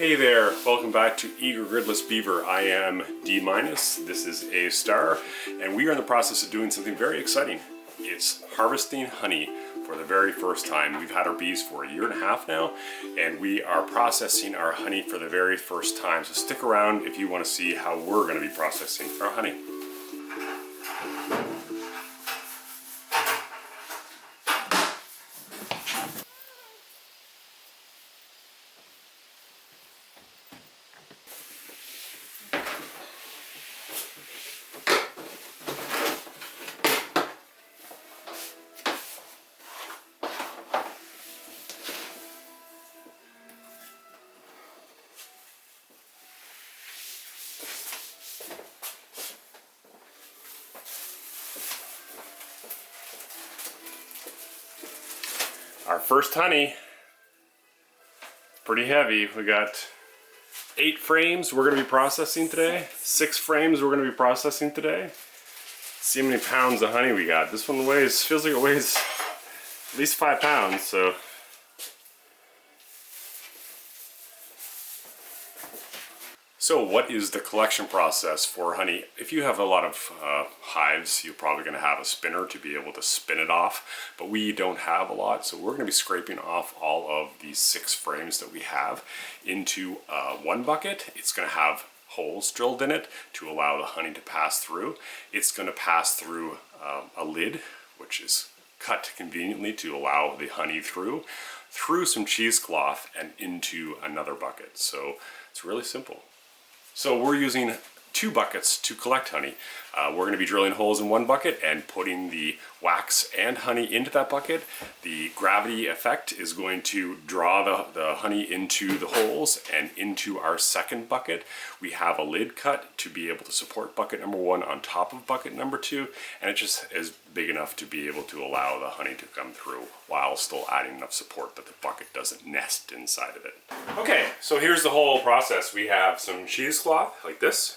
Hey there, welcome back to Eager Gridless Beaver. I am D-, this is A star, and we are in the process of doing something very exciting. It's harvesting honey for the very first time. We've had our bees for a year and a half now, and we are processing our honey for the very first time. So stick around if you want to see how we're going to be processing our honey. Our first honey, pretty heavy. We got 8 frames we're going to be processing today. 6 frames we're going to be processing today. Let's see how many pounds of honey we got. This one feels like it weighs at least 5 pounds, so. So what is the collection process for honey? If you have a lot of hives, you're probably going to have a spinner to be able to spin it off, but we don't have a lot, so we're going to be scraping off all of these 6 frames that we have into one bucket. It's going to have holes drilled in it to allow the honey to pass through. It's going to pass through a lid, which is cut conveniently to allow the honey through some cheesecloth and into another bucket. So it's really simple. So we're using 2 buckets to collect honey. We're going to be drilling holes in one bucket and putting the wax and honey into that bucket. The gravity effect is going to draw the honey into the holes and into our second bucket. We have a lid cut to be able to support bucket number 1 on top of bucket number 2, and it just is big enough to be able to allow the honey to come through while still adding enough support that the bucket doesn't nest inside of it. Okay, so here's the whole process. We have some cheesecloth like this.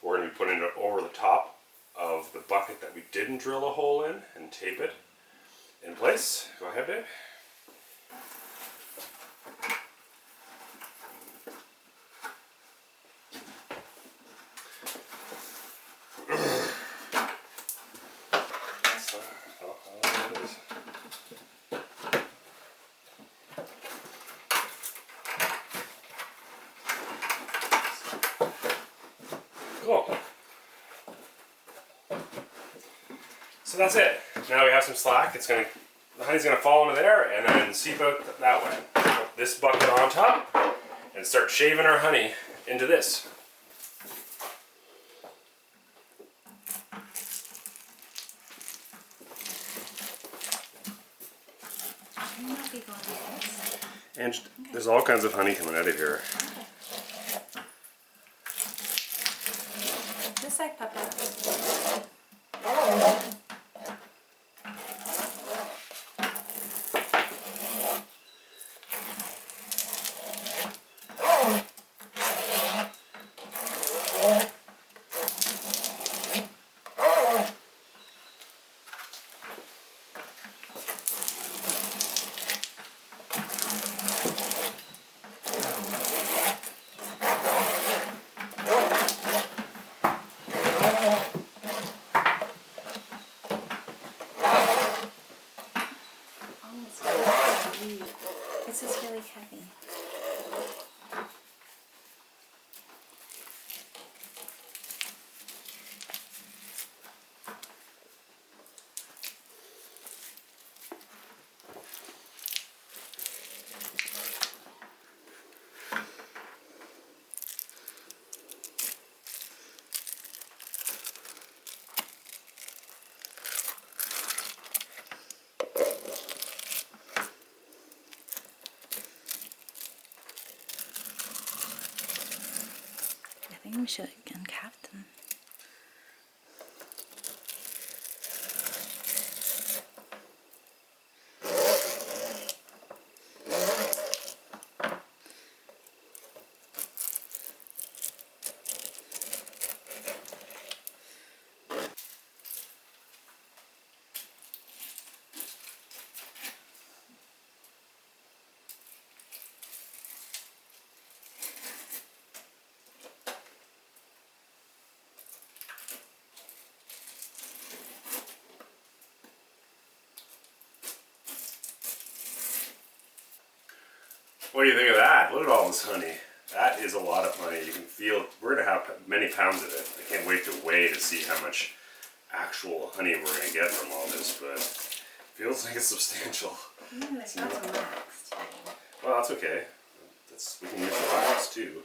We're going to be putting it over the top of the bucket that we didn't drill a hole in and tape it in place. Go ahead, babe. Cool. So that's it. Now we have some slack. The honey's gonna fall into there and then seep out that way. Put this bucket on top and start shaving our honey into this. And there's all kinds of honey coming out of here. This side, Papa. This is really heavy. I think we should uncap them. What do you think of that? Look at all this honey. That is a lot of honey. You can feel, we're gonna have many pounds of it. I can't wait to weigh to see how much actual honey we're gonna get from all this, but it feels like it's substantial. There's lots of wax too. Well, that's okay. We can use the wax too.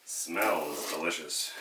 Smells delicious.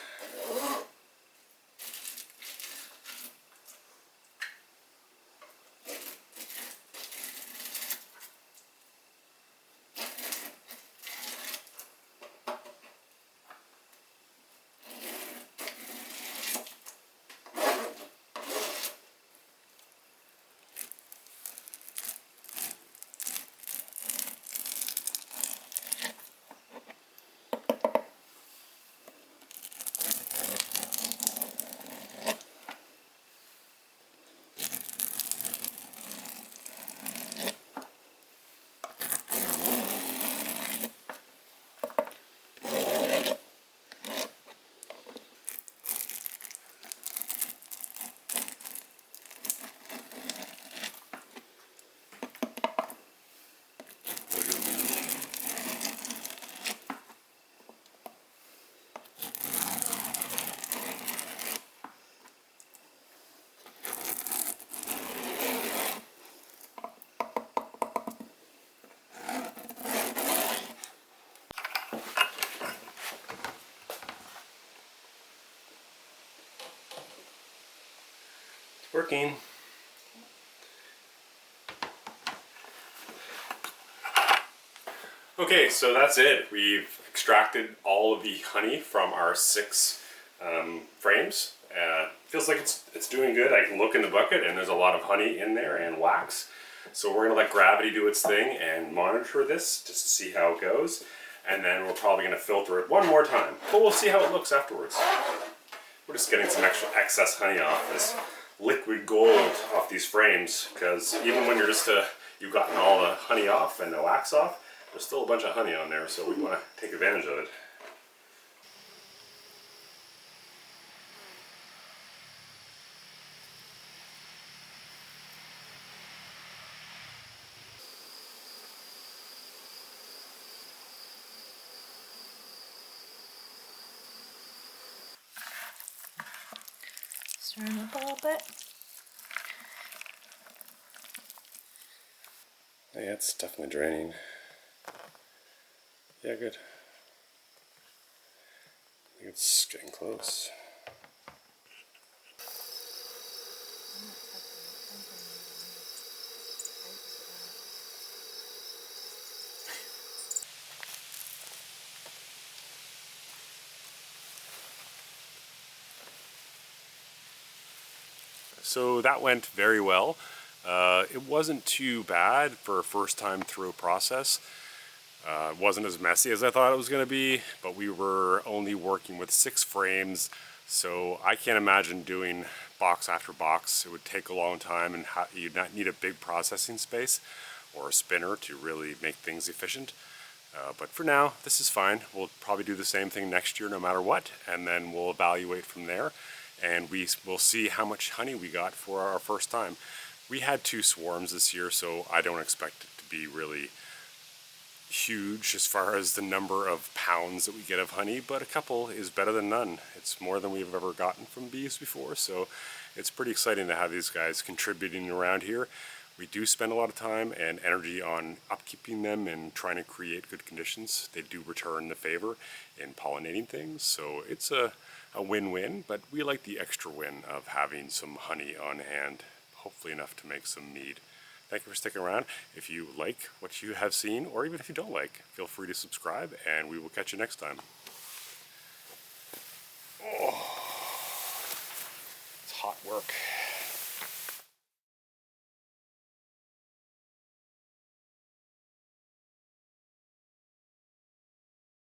Working. Okay, so that's it. We've extracted all of the honey from our 6 frames. Feels like it's doing good. I can look in the bucket and there's a lot of honey in there and wax. So we're gonna let gravity do its thing and monitor this just to see how it goes. And then we're probably gonna filter it one more time, but we'll see how it looks afterwards. We're just getting some extra excess honey off this liquid gold off these frames, because even when you've gotten all the honey off and the wax off, there's still a bunch of honey on there, so we want to take advantage of it. Stir them up a little bit. Yeah, it's definitely draining. Yeah, good. I think it's getting close. So that went very well. It wasn't too bad for a first time through process. It wasn't as messy as I thought it was going to be, but we were only working with 6 frames, so I can't imagine doing box after box. It would take a long time, and you'd not need a big processing space or a spinner to really make things efficient. But for now, this is fine. We'll probably do the same thing next year no matter what, and then we'll evaluate from there. And we'll see how much honey we got for our first time. We had 2 swarms this year, so I don't expect it to be really huge as far as the number of pounds that we get of honey, but a couple is better than none. It's more than we've ever gotten from bees before, so it's pretty exciting to have these guys contributing around here. We do spend a lot of time and energy on upkeeping them and trying to create good conditions. They do return the favor in pollinating things, so it's a win-win, but we like the extra win of having some honey on hand, hopefully enough to make some mead. Thank you for sticking around. If you like what you have seen, or even if you don't like, feel free to subscribe, and we will catch you next time. Oh, it's hot work.